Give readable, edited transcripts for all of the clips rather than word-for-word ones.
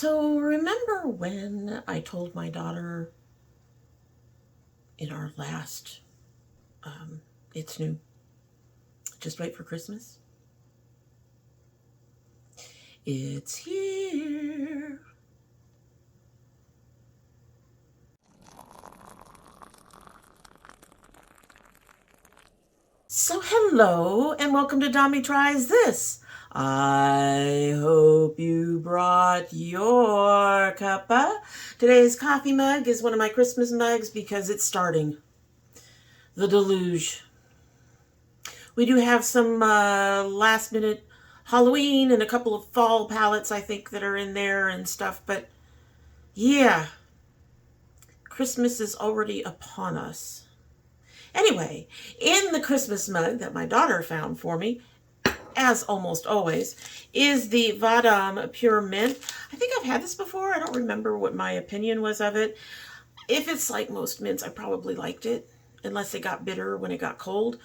So remember when I told my daughter in our last, it's new, just wait for Christmas? It's here. So hello and welcome to domytriesthis. I hope you brought your cuppa. Today's coffee mug is one of my Christmas mugs because it's starting. The deluge. We do have some last minute Halloween and a couple of fall palettes I think that are in there and stuff, but yeah, Christmas is already upon us. Anyway, in the Christmas mug that my daughter found for me, as almost always, is the Vahdam Pure Mint. I think I've had this before. I don't remember what my opinion was of it. If it's like most mints, I probably liked it, unless it got bitter when it got cold.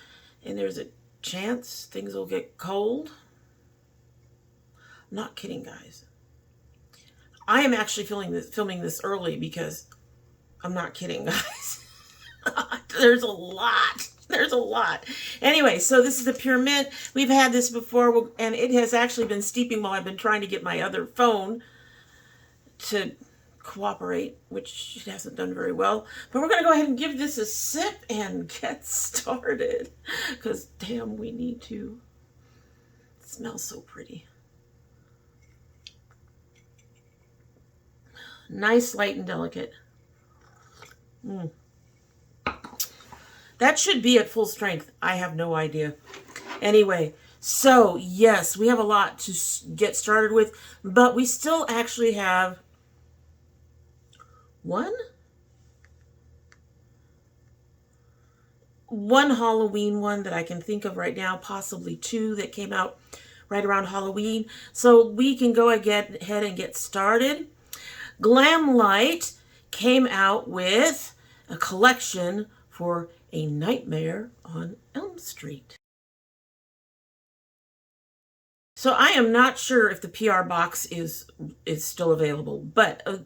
And there's a chance things will get cold. I'm not kidding, guys. I am actually filming this early because I'm not kidding, guys. There's a lot. There's a lot. Anyway, so this is the Pure Mint. We've had this before, and it has actually been steeping while I've been trying to get my other phone to cooperate, which it hasn't done very well. But we're going to go ahead and give this a sip and get started, because damn, we need to. It smells so pretty. Nice, light, and delicate. That should be at full strength. I have no idea. One so yes, we have a lot to get started with, but we still actually have one Halloween one that I can think of right now, possibly two that came out right around Halloween. So we can go ahead and get started. Glamlight came out with a collection for A Nightmare on Elm Street. So I am not sure if the PR box is still available, but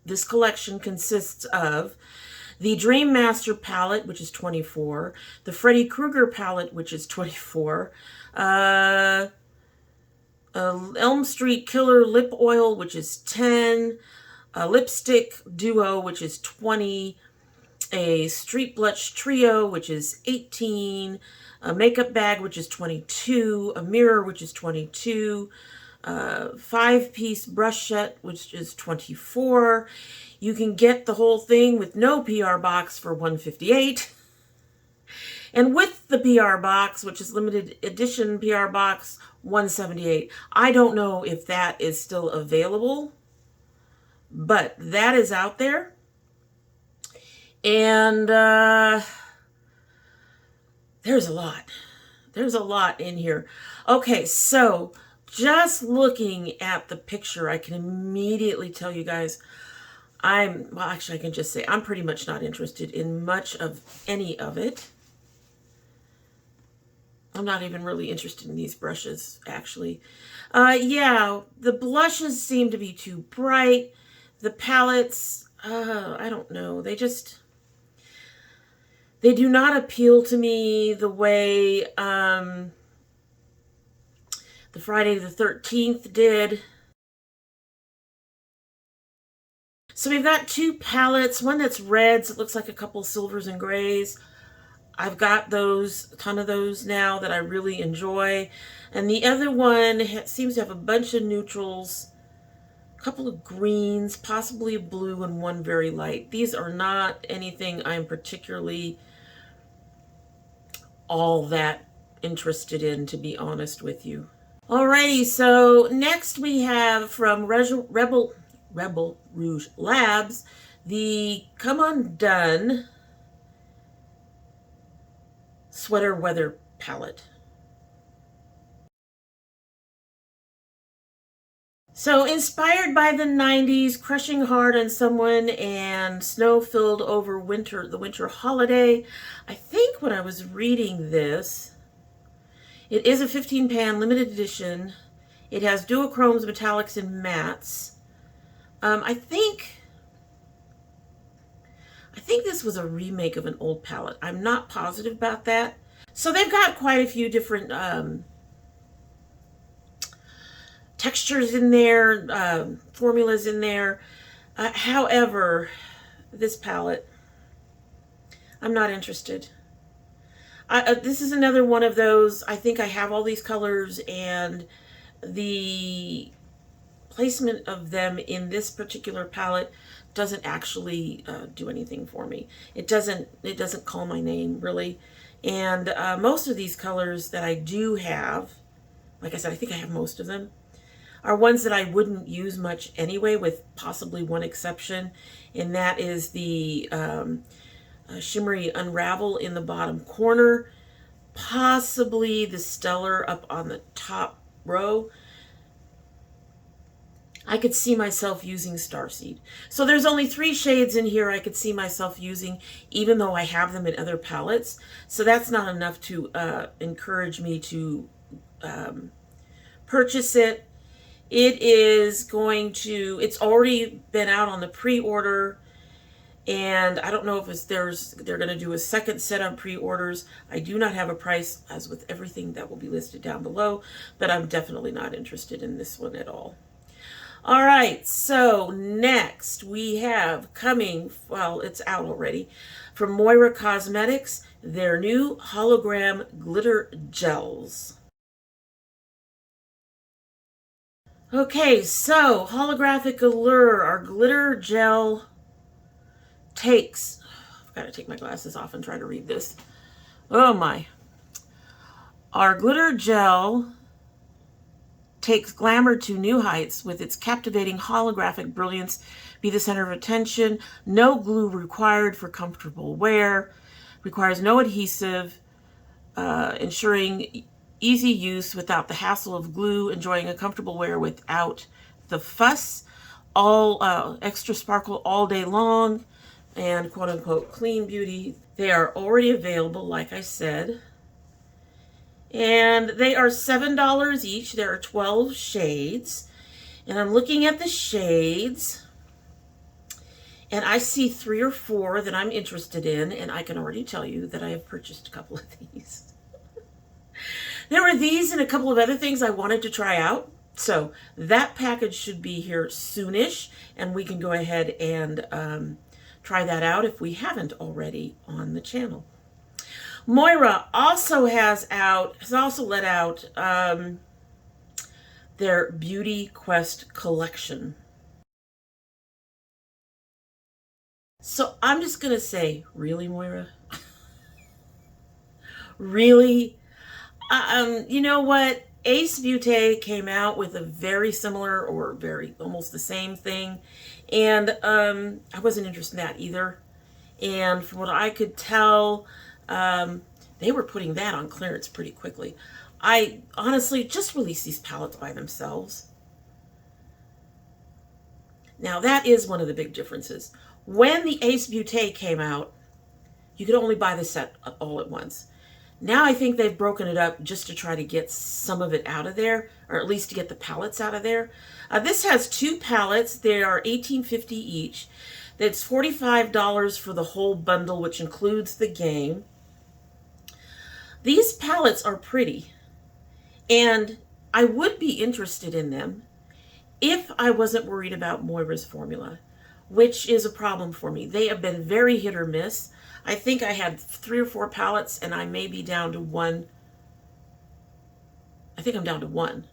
this collection consists of the Dream Master palette, which is 24, the Freddy Krueger palette, which is 24, Elm Street Killer Lip Oil, which is 10, a Lipstick Duo, which is 20, a Street Blush Trio, which is 18, a makeup bag, which is 22, a mirror, which is 22, 5-piece brush set, which is 24. You can get the whole thing with no PR box for $158. And with the PR box, which is limited edition PR box, $178. I don't know if that is still available, but that is out there. And there's a lot. There's a lot in here. Okay, so just looking at the picture, I can immediately tell you guys, I can just say I'm pretty much not interested in much of any of it. I'm not even really interested in these brushes, actually. Yeah, the blushes seem to be too bright. The palettes, I don't know. They do not appeal to me the way the Friday the 13th did. So we've got two palettes. One that's reds. It looks like a couple silvers and grays. I've got those, a ton of those now that I really enjoy. And the other one seems to have a bunch of neutrals, a couple of greens, possibly a blue, and one very light. These are not anything I'm particularly all that interested in, to be honest with you. Alrighty, so next we have from Rebel Rouge Labs, the Come Undone Sweater Weather Palette. So inspired by the 90s, crushing hard on someone and snow filled over the winter holiday. I think when I was reading this, it is a 15 pan limited edition. It has duochromes, metallics, and mattes. I think this was a remake of an old palette. I'm not positive about that. So they've got quite a few different textures in there, formulas in there. However, this palette, I'm not interested. This is another one of those, I think I have all these colors, and the placement of them in this particular palette doesn't actually do anything for me. It doesn't call my name, really. And most of these colors that I do have, like I said, I think I have most of them, are ones that I wouldn't use much anyway, with possibly one exception, and that is the shimmery Unravel in the bottom corner, possibly the Stellar up on the top row. I could see myself using Starseed. So there's only 3 shades in here I could see myself using, even though I have them in other palettes. So that's not enough to encourage me to purchase it. It's already been out on the pre-order, and I don't know if they're going to do a second set of pre-orders. I do not have a price, as with everything that will be listed down below, but I'm definitely not interested in this one at all. All right, so next we have coming, well, it's out already, from Moira Cosmetics, their new hologram glitter gels. Okay, so Holographic Allure, our glitter gel takes, I've got to take my glasses off and try to read this. Oh my. Our glitter gel takes glamour to new heights with its captivating holographic brilliance. Be the center of attention. No glue required for comfortable wear. Requires no adhesive, ensuring easy use without the hassle of glue. Enjoying a comfortable wear without the fuss. All extra sparkle all day long, and quote unquote clean beauty. They are already available, like I said. And they are $7 each. There are 12 shades. And I'm looking at the shades, and I see 3 or 4 that I'm interested in, and I can already tell you that I have purchased a couple of these. There were these and a couple of other things I wanted to try out. So that package should be here soonish, and we can go ahead and try that out if we haven't already on the channel. Moira also has also let out their Beauty Quest collection. So I'm just going to say, really, Moira? Really? You know what? Ace Beauté came out with a very similar, or almost the same thing, and I wasn't interested in that either. And from what I could tell, they were putting that on clearance pretty quickly. I honestly just released these palettes by themselves. Now that is one of the big differences. When the Ace Beauté came out, you could only buy the set all at once. Now I think they've broken it up just to try to get some of it out of there, or at least to get the palettes out of there. This has 2 palettes. They are $18.50 each. That's $45 for the whole bundle, which includes the game. These palettes are pretty, and I would be interested in them if I wasn't worried about Moira's formula, which is a problem for me. They have been very hit or miss. I think I had 3 or 4 palettes, and I may be down to 1. I think I'm down to 1.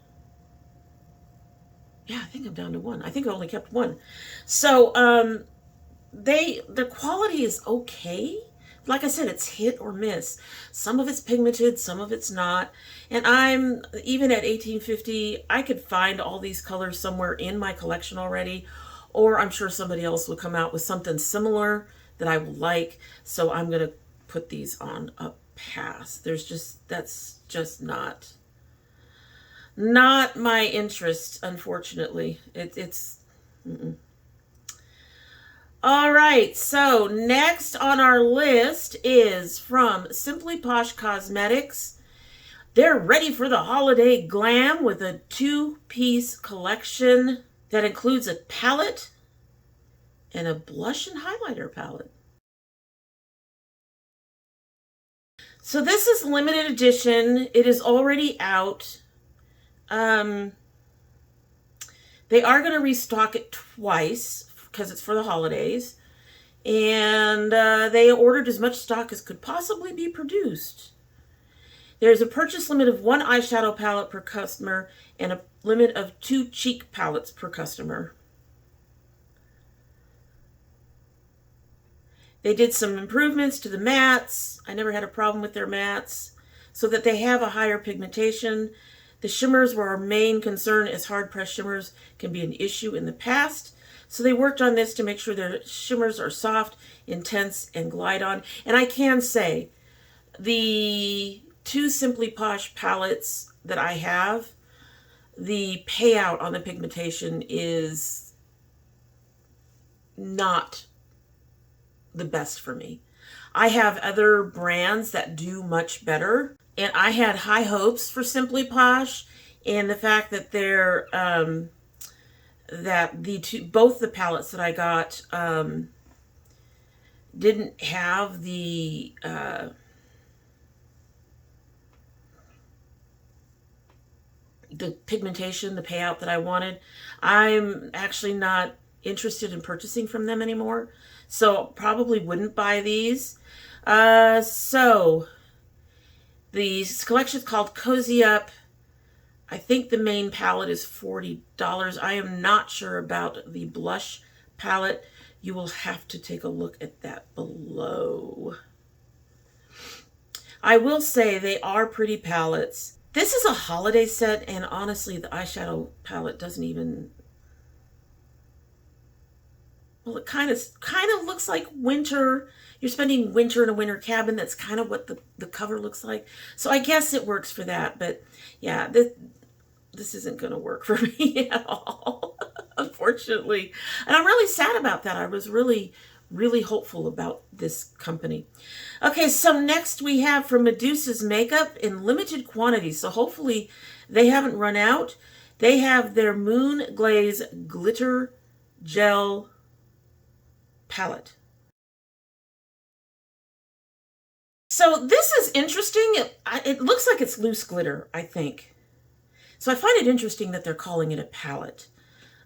Yeah, I think I'm down to 1. I think I only kept 1. So the quality is okay. Like I said, it's hit or miss. Some of it's pigmented, some of it's not. And I'm, even at $18.50, I could find all these colors somewhere in my collection already, or I'm sure somebody else will come out with something similar that I will like. So I'm going to put these on a pass. That's just not my interest, unfortunately. Mm-mm. All right, so next on our list is from Simply Posh Cosmetics. They're ready for the holiday glam with a 2-piece collection that includes a palette, and a blush and highlighter palette. So this is limited edition. It is already out. They are going to restock it twice because it's for the holidays. And they ordered as much stock as could possibly be produced. There's a purchase limit of 1 eyeshadow palette per customer and a limit of 2 cheek palettes per customer. They did some improvements to the mattes. I never had a problem with their mattes, so that they have a higher pigmentation. The shimmers were our main concern, as hard pressed shimmers can be an issue in the past. So they worked on this to make sure their shimmers are soft, intense, and glide on. And I can say, the 2 Simply Posh palettes that I have, the payout on the pigmentation is not the best for me. I have other brands that do much better, and I had high hopes for Simply Posh, and the fact that they're both the palettes that I got didn't have the pigmentation, the payout that I wanted. I'm actually not interested in purchasing from them anymore, so probably wouldn't buy these. So the collection is called Cozy Up. I think the main palette is $40. I am not sure about the blush palette. You will have to take a look at that below. I will say they are pretty palettes. This is a holiday set, and honestly, the eyeshadow palette doesn't even... Well, it kind of looks like winter. You're spending winter in a winter cabin. That's kind of what the cover looks like. So I guess it works for that. But yeah, this isn't going to work for me at all, unfortunately. And I'm really sad about that. I was really, really hopeful about this company. Okay, so next we have from Medusa's Makeup in limited quantities. So hopefully they haven't run out. They have their Moon Glaze Glitter Gel palette. So this is interesting. It looks like it's loose glitter, I think. So I find it interesting that they're calling it a palette.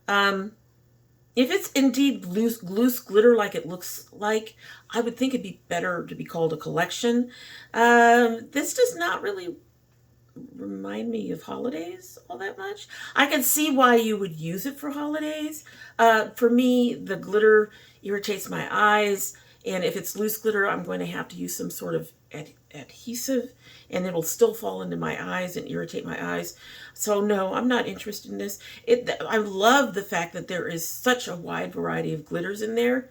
If it's indeed loose glitter like it looks like, I would think it'd be better to be called a collection. This does not really remind me of holidays all that much. I can see why you would use it for holidays. For me, the glitter irritates my eyes, and if it's loose glitter, I'm going to have to use some sort of adhesive, and it'll still fall into my eyes and irritate my eyes. So no, I'm not interested in this. I love the fact that there is such a wide variety of glitters in there.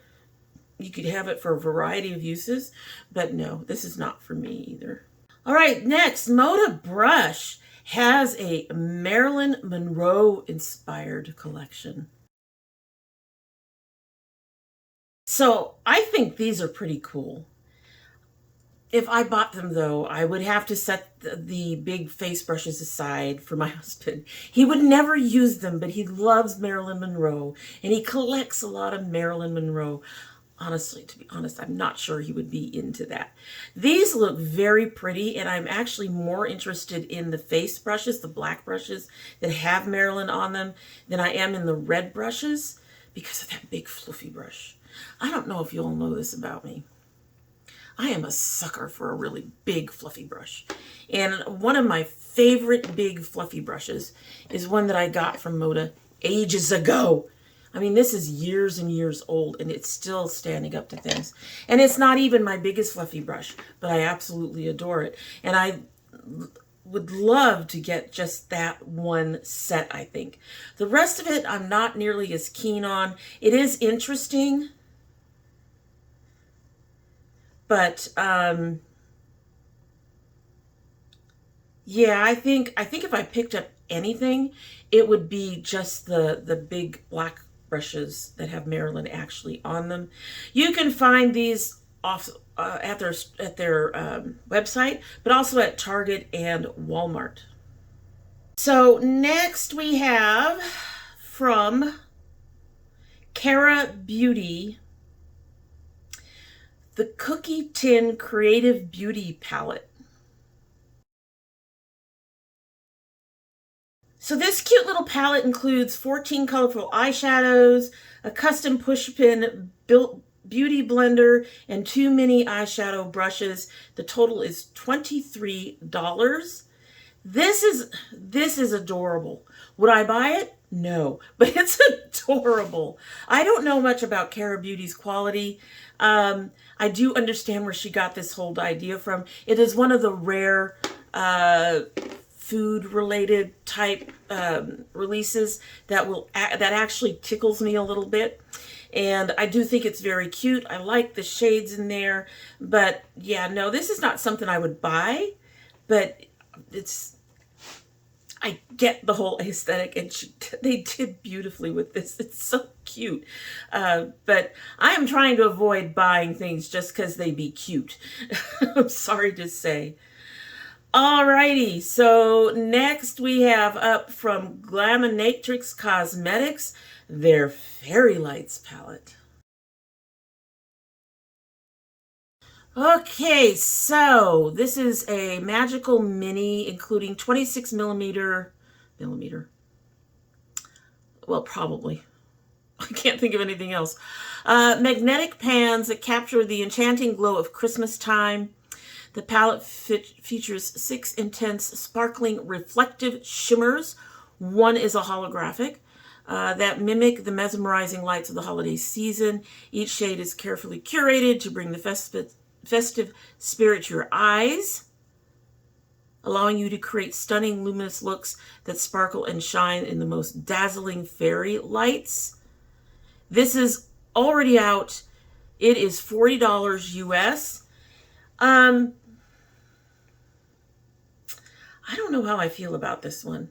You could have it for a variety of uses, but no, this is not for me either. All right, next, Moda Brush has a Marilyn Monroe inspired collection. So I think these are pretty cool. If I bought them, though, I would have to set the big face brushes aside for my husband. He would never use them, but he loves Marilyn Monroe, and he collects a lot of Marilyn Monroe. Honestly, to be honest, I'm not sure he would be into that. These look very pretty, and I'm actually more interested in the face brushes, the black brushes that have Marilyn on them, than I am in the red brushes because of that big fluffy brush. I don't know if you all know this about me. I am a sucker for a really big fluffy brush. And one of my favorite big fluffy brushes is one that I got from Moda ages ago. I mean, this is years and years old, and it's still standing up to things. And it's not even my biggest fluffy brush, but I absolutely adore it. And I would love to get just that one set, I think. The rest of it, I'm not nearly as keen on. It is interesting, but yeah, I think if I picked up anything, it would be just the big black brushes that have Marilyn actually on them. You can find these off at their website, but also at Target and Walmart. So next we have from Cara Beauty, the Cookie Tin Creative Beauty Palette. So this cute little palette includes 14 colorful eyeshadows, a custom push pin built beauty blender, and 2 mini eyeshadow brushes. The total is $23. This is adorable. Would I buy it? No, but it's adorable. I don't know much about Cara Beauty's quality. I do understand where she got this whole idea from. It is one of the rare food-related type releases that actually tickles me a little bit. And I do think it's very cute. I like the shades in there. But yeah, no, this is not something I would buy. But I get the whole aesthetic, and they did beautifully with this. It's so cute. But I am trying to avoid buying things just because they be cute. I'm sorry to say. Alrighty, so next we have up from Glaminatrix Cosmetics, their Fairy Lights palette. Okay, so this is a magical mini including 26 millimeter, well, probably. I can't think of anything else. Magnetic pans that capture the enchanting glow of Christmas time. The palette features 6 intense, sparkling, reflective shimmers. One is a holographic that mimic the mesmerizing lights of the holiday season. Each shade is carefully curated to bring the festive spirit to your eyes, allowing you to create stunning, luminous looks that sparkle and shine in the most dazzling fairy lights. This is already out. It is $40 US. I don't know how I feel about this one.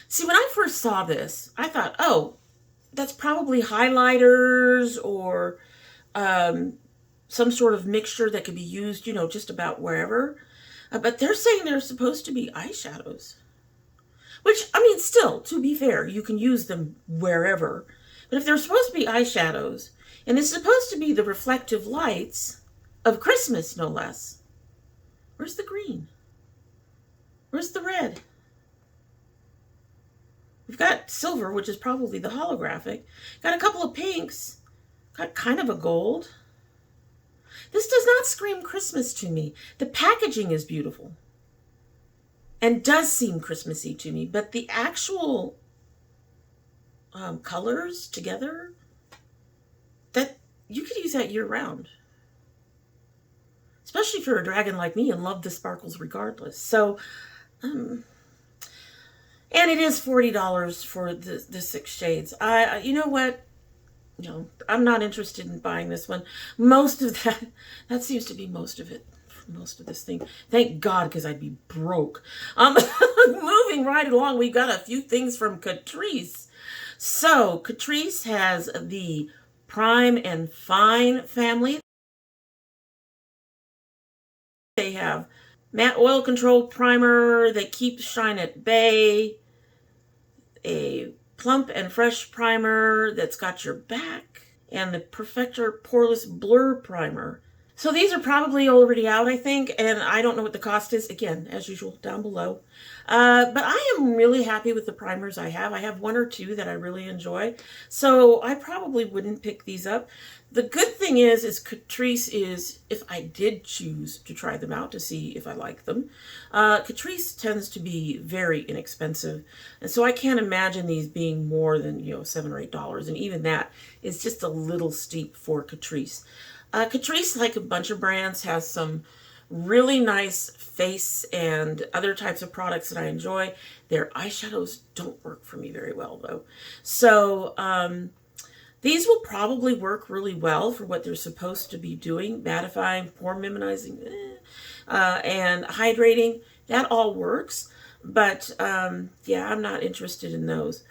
See, when I first saw this, I thought, oh, that's probably highlighters or some sort of mixture that could be used, you know, just about wherever. But they're saying they're supposed to be eyeshadows. Which, I mean, still, to be fair, you can use them wherever. But if they're supposed to be eyeshadows, and it's supposed to be the reflective lights of Christmas, no less. Where's the green? Where's the red? We've got silver, which is probably the holographic. Got a couple of pinks. Got kind of a gold. This does not scream Christmas to me. The packaging is beautiful and does seem Christmassy to me, but the actual colors together, that you could use that year round, especially if you're a dragon like me and love the sparkles regardless. So, and it is $40 for the 6 shades. You know what? No, I'm not interested in buying this one. Most of that seems to be most of it. Most of this thing. Thank God, because I'd be broke. Moving right along, we got a few things from Catrice. So, Catrice has the Prime and Fine family. They have matte oil control primer that keeps shine at bay, a plump and fresh primer that's got your back, and the Perfector Poreless Blur Primer. So these are probably already out, I think, and I don't know what the cost is. Again, as usual, down below. But I am really happy with the primers I have. I have 1 or 2 that I really enjoy, so I probably wouldn't pick these up. The good thing is Catrice is, if I did choose to try them out to see if I like them, Catrice tends to be very inexpensive, and so I can't imagine these being more than, you know, $7 or $8, and even that is just a little steep for Catrice. Catrice, like a bunch of brands, has some really nice face and other types of products that I enjoy. Their eyeshadows don't work for me very well, though. So these will probably work really well for what they're supposed to be doing. Mattifying, pore minimizing, and hydrating. That all works. But yeah, I'm not interested in those.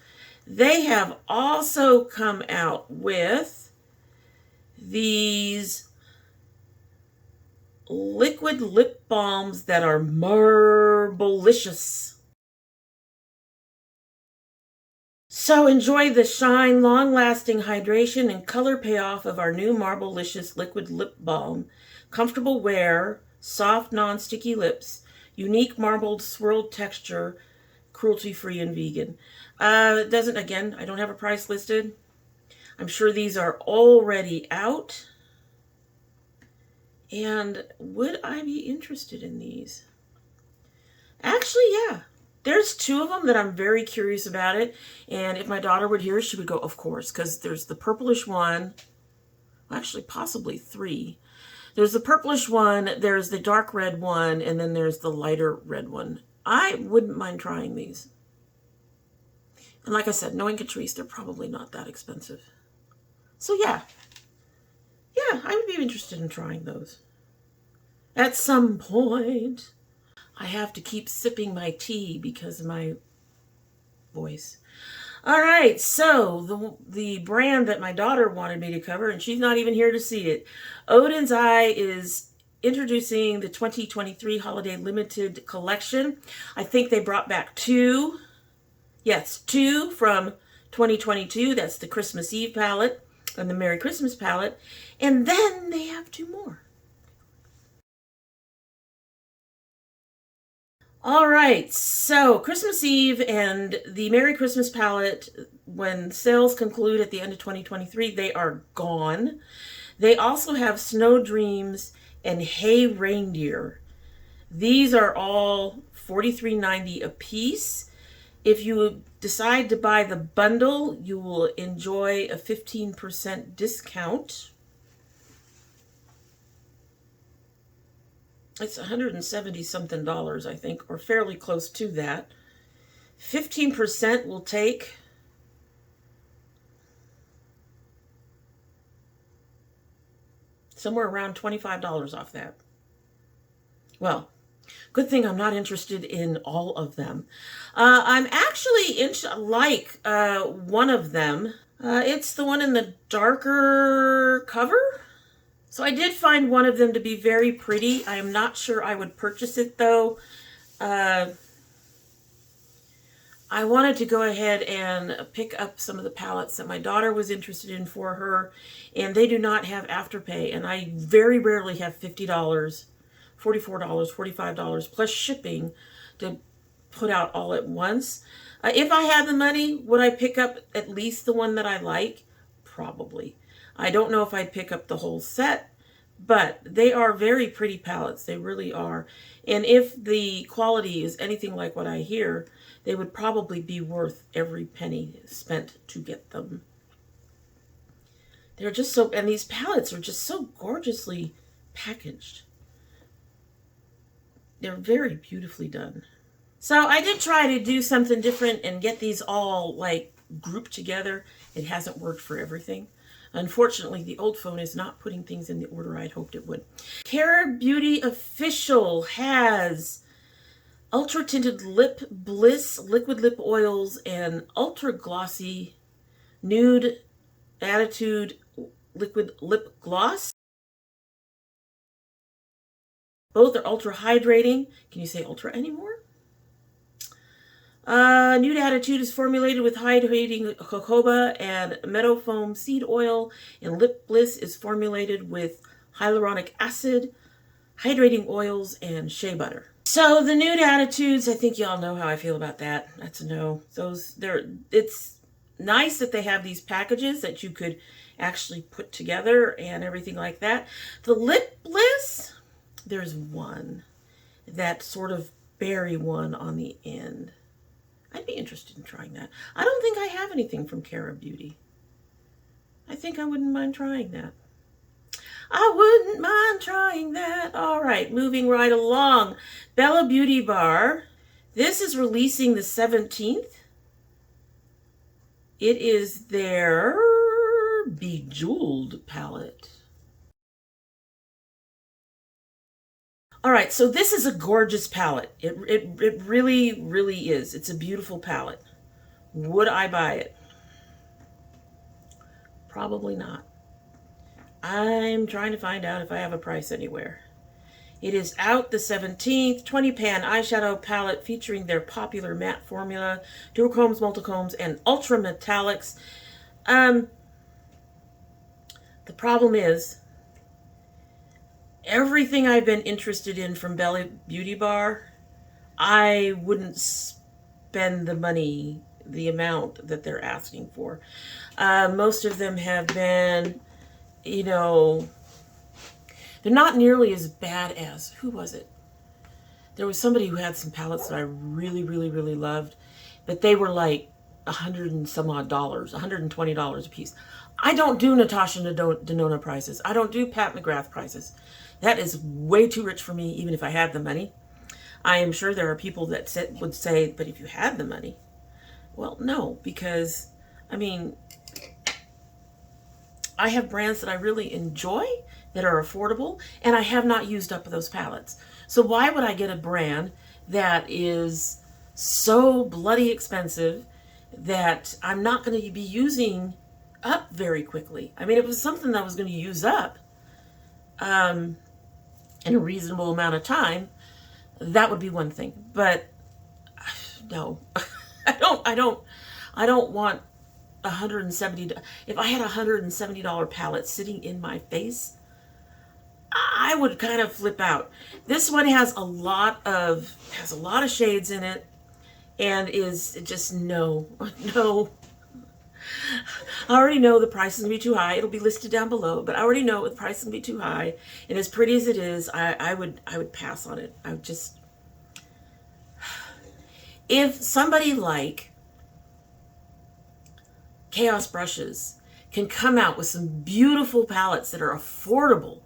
They have also come out with these liquid lip balms that are Marble-Licious. So enjoy the shine, long-lasting hydration, and color payoff of our new Marble-Licious liquid lip balm. Comfortable wear, soft, non-sticky lips, unique marbled swirled texture, cruelty-free and vegan. Doesn't, again, I don't have a price listed. I'm sure these are already out. And would I be interested in these? Actually, yeah. There's two of them that I'm very curious about it. And if my daughter would hear, she would go, of course, because there's the purplish one. Actually, possibly three. There's the purplish one, there's the dark red one, and then there's the lighter red one. I wouldn't mind trying these. And like I said, knowing Catrice, they're probably not that expensive. So yeah. Yeah, I would be interested in trying those. At some point. I have to keep sipping my tea because of my voice. All right, so the brand that my daughter wanted me to cover, and she's not even here to see it, Odin's Eye is introducing the 2023 Holiday Limited Collection. I think they brought back two. Yes, two from 2022. That's the Christmas Eve palette and the Merry Christmas palette. And then they have two more. All right, so Christmas Eve and the Merry Christmas palette, when sales conclude at the end of 2023, they are gone. They also have Snow Dreams and Hey Reindeer. These are all $43.90 a piece. If you decide to buy the bundle, you will enjoy a 15% discount. It's $170 something, I think, or fairly close to that. 15% will take somewhere around $25 off that. Well, good thing I'm not interested in all of them. I'm actually like one of them. It's the one in the darker cover. So I did find one of them to be very pretty. I am not sure I would purchase it, though. I wanted to go ahead and pick up some of the palettes that my daughter was interested in for her, and they do not have Afterpay, and I very rarely have $50, $44, $45 plus shipping to put out all at once. If I had the money, would I pick up at least the one that I like? Probably. I don't know if I'd pick up the whole set, but they are very pretty palettes. They really are. And if the quality is anything like what I hear, they would probably be worth every penny spent to get them. They're just so, and these palettes are just so gorgeously packaged. They're very beautifully done. So I did try to do something different and get these all like grouped together. It hasn't worked for everything. Unfortunately, the old phone is not putting things in the order I'd hoped it would. Cara Beauty Official has Ultra Tinted Lip Bliss Liquid Lip Oils and Ultra Glossy Nude Attitude Liquid Lip Gloss. Both are ultra hydrating. Can you say ultra anymore? Nude Attitude is formulated with hydrating jojoba and meadow foam seed oil, and Lip Bliss is formulated with hyaluronic acid, hydrating oils, and shea butter. So the Nude Attitudes, I think y'all know how I feel about that. That's a no. It's nice that they have these packages that you could actually put together and everything like that. The Lip Bliss, there's one, that sort of berry one on the end. I'd be interested in trying that. I don't think I have anything from Cara Beauty. I think I wouldn't mind trying that. I wouldn't mind trying that. All right, moving right along. Bellabeautebar. This is releasing the 17th. It is their Bejeweled palette. All right, so this is a gorgeous palette. It really, really is. It's a beautiful palette. Would I buy it? Probably not. I'm trying to find out if I have a price anywhere. It is out the 17th. 20 pan eyeshadow palette featuring their popular matte formula, duochromes, multichromes, and ultra metallics. The problem is, everything I've been interested in from Bellabeautebar, I wouldn't spend the money, the amount that they're asking for. Most of them have been, you know, they're not nearly as bad as, who was it? There was somebody who had some palettes that I really, really, really loved, but they were like $100 and some odd, $120 a piece. I don't do Natasha Denona prices. I don't do Pat McGrath prices. That is way too rich for me, even if I had the money. I am sure there are people that would say, but if you had the money. Well, no, because, I mean, I have brands that I really enjoy, that are affordable, and I have not used up those palettes. So why would I get a brand that is so bloody expensive that I'm not going to be using up very quickly? I mean, if it was something that I was going to use up in a reasonable amount of time, that would be one thing. But no, I don't want $170. If I had a $170 palette sitting in my face, I would kind of flip out. This one has a lot of shades in it, and is just no. I already know the price is gonna be too high. It'll be listed down below, but I already know the price is gonna be too high. And as pretty as it is, I would pass on it. I would just, if somebody like Chaos Brushes can come out with some beautiful palettes that are affordable,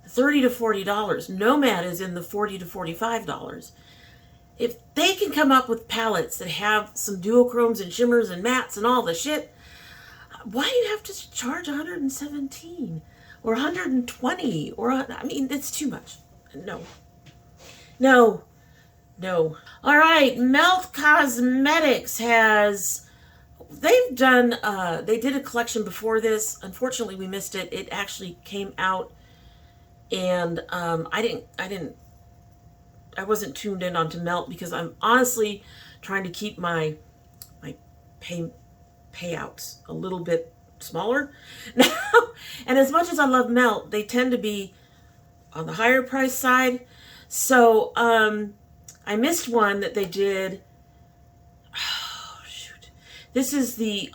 $30 to $40. Nomad is in the $40 to $45. If they can come up with palettes that have some duochromes and shimmers and mattes and all the shit, why do you have to charge $117 or $120? Or, I mean, it's too much. No. All right, Melt Cosmetics they did a collection before this. Unfortunately, we missed it. It actually came out, and I wasn't tuned in onto Melt because I'm honestly trying to keep my payouts a little bit smaller now. And as much as I love Melt, they tend to be on the higher price side. So I missed one that they did. Oh, shoot. This is the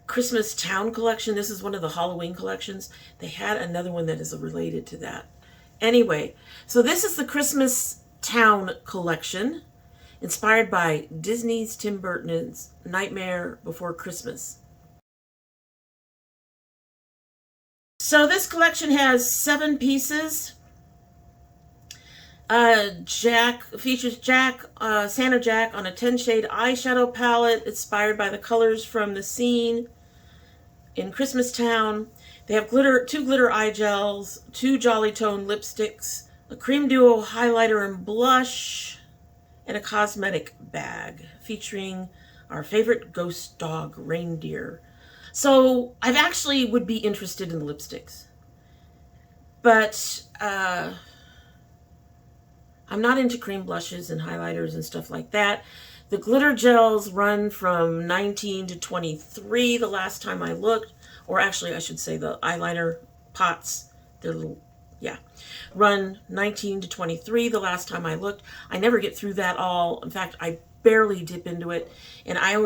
Christmas Town collection. This is one of the Halloween collections. They had another one that is related to that. Anyway, so this is the Christmas Town collection, inspired by Disney's Tim Burton's Nightmare Before Christmas. So this collection has 7 pieces. Features Santa Jack on a 10-shade eyeshadow palette inspired by the colors from the scene in Christmas Town. They have 2 glitter eye gels, 2 Jolly Tone lipsticks, a cream duo highlighter and blush, and a cosmetic bag featuring our favorite ghost dog reindeer. So I actually would be interested in the lipsticks, but I'm not into cream blushes and highlighters and stuff like that. The glitter gels run from $19 to $23 the last time I looked, or actually I should say the eyeliner pots, they're little, yeah, run $19 to $23 the last time I looked. I never get through that all. In fact, I barely dip into it, and I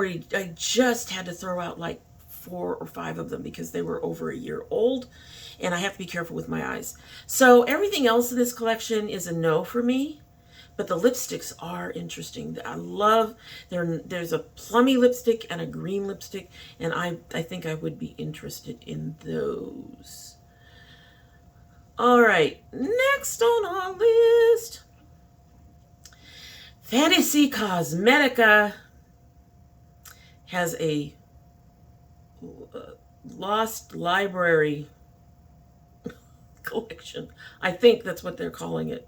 just had to throw out like 4 or 5 of them because they were over a year old, and I have to be careful with my eyes. So everything else in this collection is a no for me, but the lipsticks are interesting. I love, there's a plummy lipstick and a green lipstick, and I think I would be interested in those. All right, next on our list, Fantasy Cosmetica has a Lost Library collection. I think that's what they're calling it.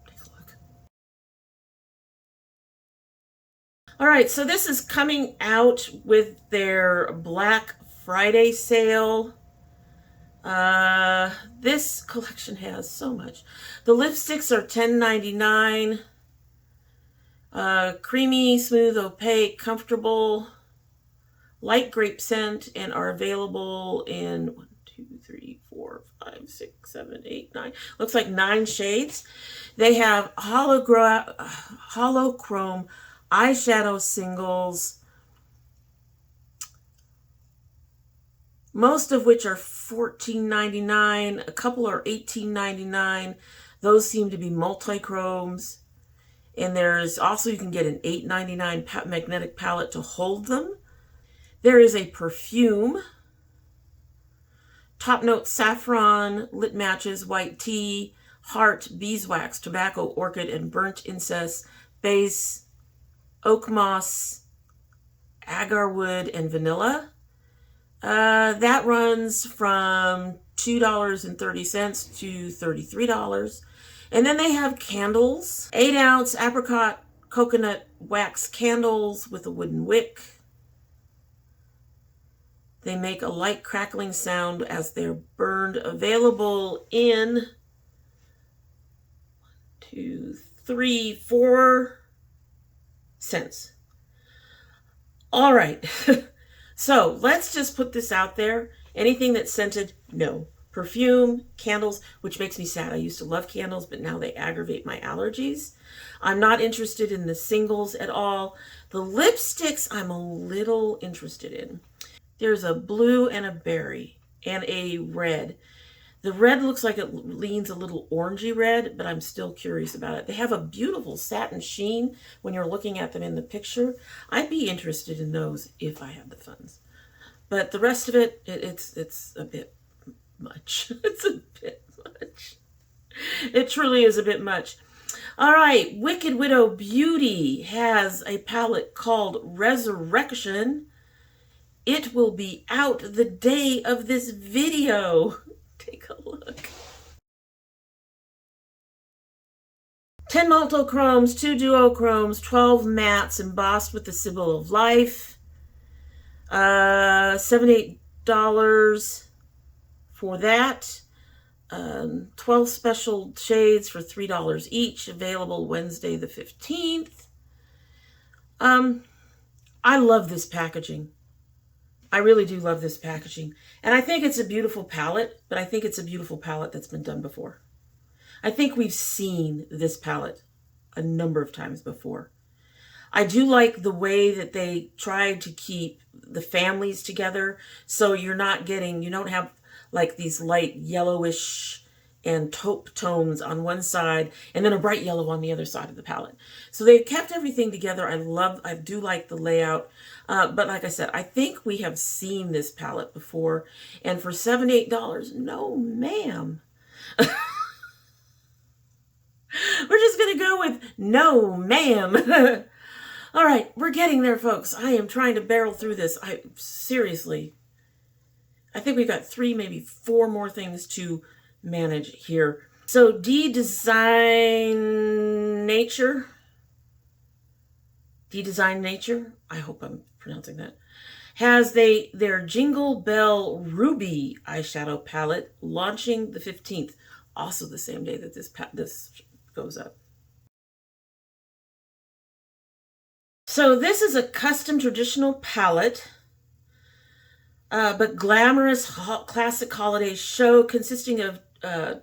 Take a look. All right, so this is coming out with their Black Friday sale. This collection has so much. The lipsticks are $10.99. Creamy, smooth, opaque, comfortable, light grape scent, and are available in 1, 2, 3, 4, 5, 6, 7, 8, 9. Looks like 9 shades. They have holochrome eyeshadow singles, most of which are $14.99. A couple are $18.99. Those seem to be multi-chromes. And there's also, you can get an $8.99 magnetic palette to hold them. There is a perfume, Top Note Saffron, Lit Matches, White Tea, Heart, Beeswax, Tobacco, Orchid, and Burnt Incense, Base, Oak Moss, Agar Wood, and Vanilla. That runs from $2.30 to $33. And then they have candles, 8-ounce apricot coconut wax candles with a wooden wick. They make a light crackling sound as they're burned, available in 1, 2, 3, 4 cents. All right. So let's just put this out there. Anything that's scented, no. Perfume, candles, which makes me sad. I used to love candles, but now they aggravate my allergies. I'm not interested in the singles at all. The lipsticks I'm a little interested in. There's a blue and a berry and a red. The red looks like it leans a little orangey red, but I'm still curious about it. They have a beautiful satin sheen when you're looking at them in the picture. I'd be interested in those if I had the funds. But the rest of it, it's a bit much. It's a bit much. It truly is a bit much. All right, Wicked Widow Beauty has a palette called Resurrection. It will be out the day of this video. Take a look. 10 multichromes, 2 duochromes, 12 mattes embossed with the Symbol of Life. $78 for that. 12 special shades for $3 each, available Wednesday the 15th. I love this packaging. I really do love this packaging. And I think it's a beautiful palette, but I think it's a beautiful palette that's been done before. I think we've seen this palette a number of times before. I do like the way that they tried to keep the families together, so you don't have like these light yellowish and taupe tones on one side and then a bright yellow on the other side of the palette. So they kept everything together. I do like the layout. But like I said, I think we have seen this palette before. And for $78, no ma'am. We're just going to go with no ma'am. All right, we're getting there, folks. I am trying to barrel through this. Seriously, I think we've got 3, maybe 4 more things to manage here. So Dedesignature, I hope I'm pronouncing that, has their Jingle Bell Ruby eyeshadow palette launching the 15th, also the same day that this goes up. So this is a custom traditional palette, but glamorous classic holiday show consisting of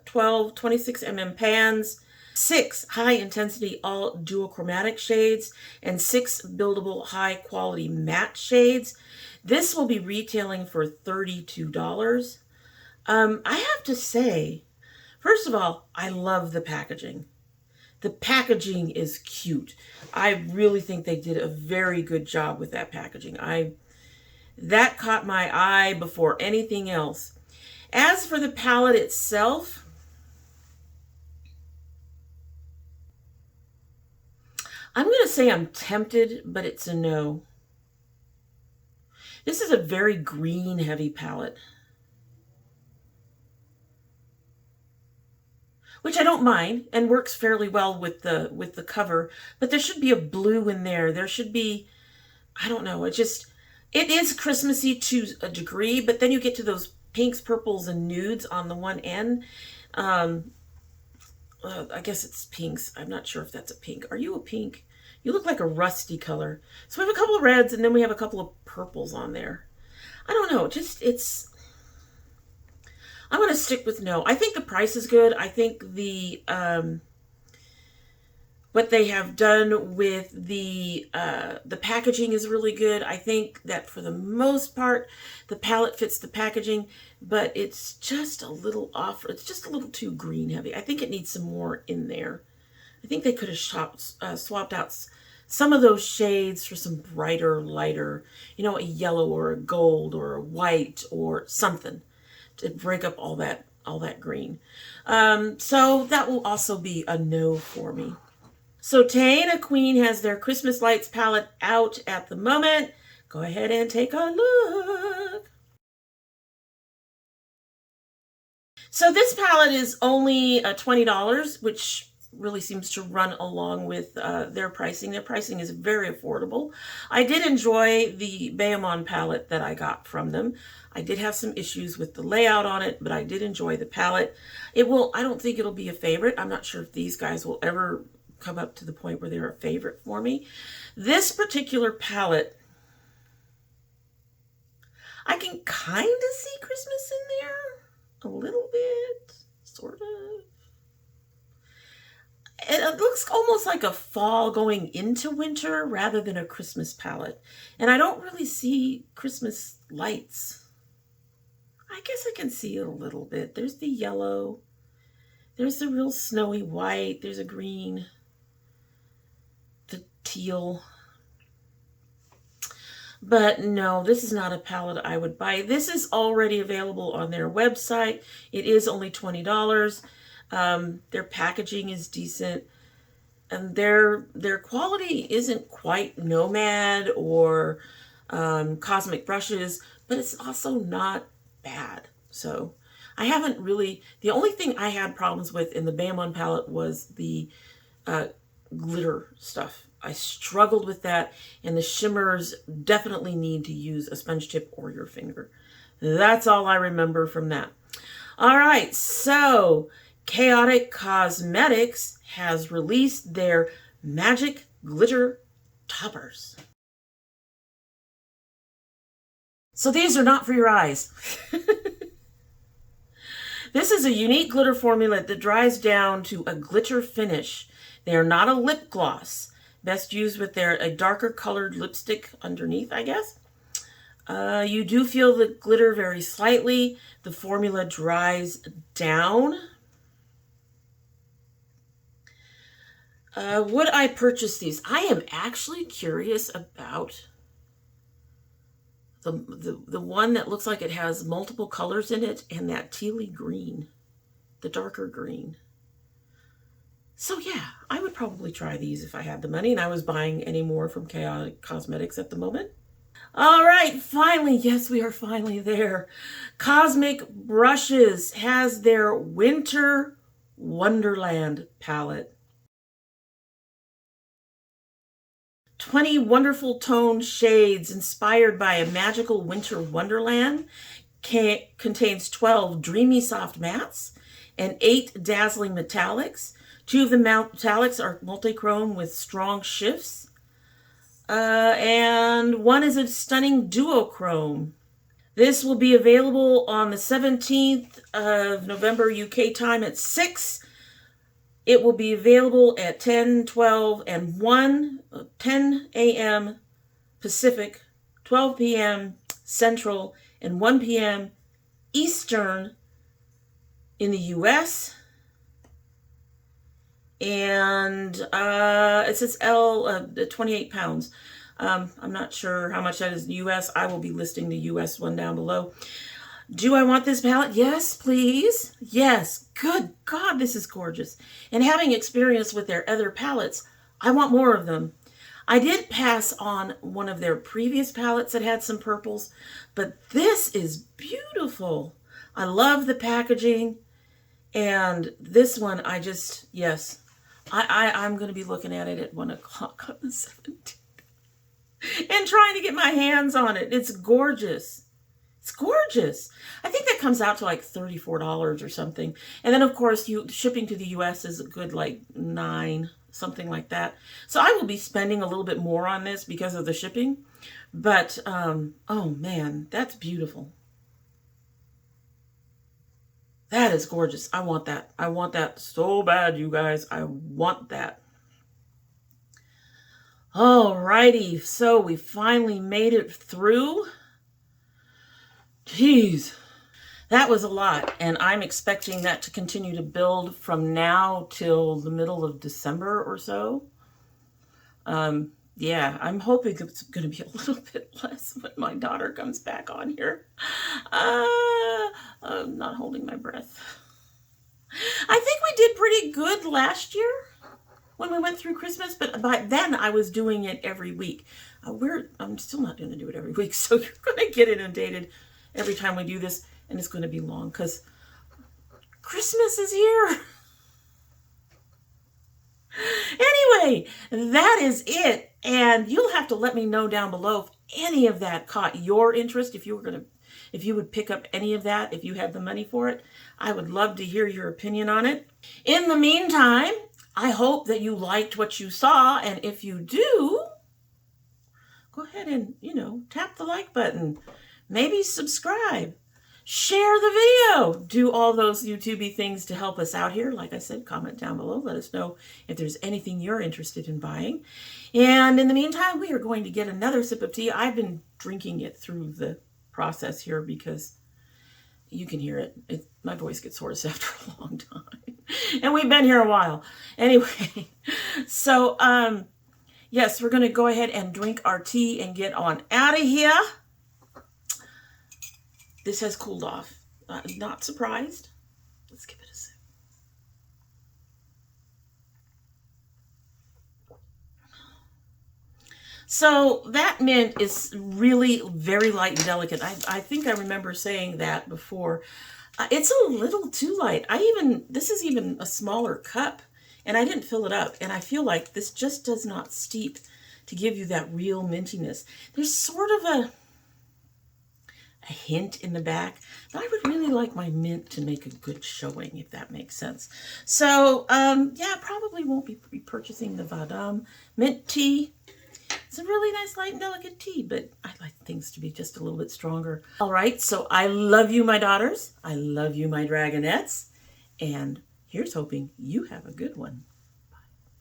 12 26mm pans, 6 high-intensity all duochromatic shades, and 6 buildable high-quality matte shades. This will be retailing for $32. I have to say, first of all, I love the packaging. The packaging is cute. I really think they did a very good job with that packaging. That caught my eye before anything else. As for the palette itself, I'm going to say I'm tempted, but it's a no. This is a very green heavy palette, which I don't mind and works fairly well with the cover, but there should be a blue in there. There should be, I don't know, it is Christmassy to a degree, but then you get to those pinks, purples, and nudes on the one end. I guess it's pinks. I'm not sure if that's a pink. Are you a pink? You look like a rusty color. So we have a couple of reds, and then we have a couple of purples on there. I don't know. Just, I'm going to stick with no. I think the price is good. I think the, what they have done with the packaging is really good. I think that for the most part, the palette fits the packaging, but it's just a little off. It's just a little too green heavy. I think it needs some more in there. I think they could have swapped out some of those shades for some brighter, lighter, you know, a yellow or a gold or a white or something to break up all that green. So that will also be a no for me. So Tana Queen has their Christmas Lights palette out at the moment. Go ahead and take a look. So this palette is only $20, which really seems to run along with their pricing. Their pricing is very affordable. I did enjoy the Bejeweled palette that I got from them. I did have some issues with the layout on it, but I did enjoy the palette. I don't think it'll be a favorite. I'm not sure if these guys will ever come up to the point where they're a favorite for me. This particular palette, I can kind of see Christmas in there. A little bit, sort of. It looks almost like a fall going into winter rather than a Christmas palette. And I don't really see Christmas lights. I guess I can see it a little bit. There's the yellow. There's the real snowy white. There's a green. The teal. But no, this is not a palette I would buy. This is already available on their website. It is only $20. Their packaging is decent, and their quality isn't quite Nomad or Cosmic Brushes, but it's also not bad. So I haven't really, the only thing I had problems with in the Bejeweled palette was the glitter stuff. I struggled with that, and the shimmers definitely need to use a sponge tip or your finger. That's all I remember from that. All right, so Chaotic Cosmetics has released their Magic Glitter Toppers. So these are not for your eyes. This is a unique glitter formula that dries down to a glitter finish. They are not a lip gloss. Best used with a darker colored lipstick underneath, I guess. You do feel the glitter very slightly. The formula dries down. Would I purchase these? I am actually curious about the one that looks like it has multiple colors in it, and that tealy green, the darker green. So yeah, I would probably try these if I had the money and I was buying any more from Chaotic Cosmetics at the moment. All right, finally, yes, we are finally there. Cosmic Brushes has their Winter Wonderland palette. 20 wonderful toned shades inspired by a magical winter wonderland. Contains 12 dreamy soft mattes and 8 dazzling metallics. 2 of the metallics are multi-chrome with strong shifts. And 1 is a stunning duochrome. This will be available on the 17th of November UK time at 6. It will be available at 10, 12, and 1, 10 a.m. Pacific, 12 p.m. Central, and 1 p.m. Eastern in the U.S. And it says 28 pounds. I'm not sure how much that is in the U.S. I will be listing the U.S. one down below. Do I want this palette? Yes, please. Yes. Good God, this is gorgeous. And having experience with their other palettes, I want more of them. I did pass on one of their previous palettes that had some purples, but this is beautiful. I love the packaging. And this one, yes. I'm going to be looking at it at 1 o'clock on the 17th. And trying to get my hands on it. It's gorgeous. It's gorgeous. I think that comes out to like $34 or something. And then of course shipping to the US is a good like $9, something like that. So I will be spending a little bit more on this because of the shipping. But oh man, that's beautiful. That is gorgeous. I want that. I want that so bad, you guys. I want that. Alrighty, so we finally made it through. Jeez, that was a lot, and I'm expecting that to continue to build from now till the middle of December or so. Yeah, I'm hoping it's going to be a little bit less when my daughter comes back on here. I'm not holding my breath. I think we did pretty good last year when we went through Christmas, but by then I was doing it every week. I'm still not going to do it every week, so you're going to get inundated every time we do this, and it's going to be long because Christmas is here. Anyway, that is it, and you'll have to let me know down below if any of that caught your interest, if you would pick up any of that, if you had the money for it. I would love to hear your opinion on it. In the meantime, I hope that you liked what you saw, and if you do, go ahead and, tap the like button. Maybe subscribe. Share the video. Do all those YouTube-y things to help us out here. Like I said, comment down below. Let us know if there's anything you're interested in buying. And in the meantime, we are going to get another sip of tea. I've been drinking it through the process here because you can hear it. My voice gets hoarse after a long time. And we've been here a while. Anyway, so yes, we're going to go ahead and drink our tea and get on out of here. This has cooled off. Not surprised. Let's give it a sip. So that mint is really very light and delicate. I think I remember saying that before. It's a little too light. This is even a smaller cup, and I didn't fill it up. And I feel like this just does not steep to give you that real mintiness. There's sort of a hint in the back, but I would really like my mint to make a good showing, if that makes sense. So, yeah, probably won't be repurchasing the Vahdam mint tea. It's a really nice light and delicate tea, but I like things to be just a little bit stronger. All right, so I love you, my daughters. I love you, my dragonettes. And here's hoping you have a good one.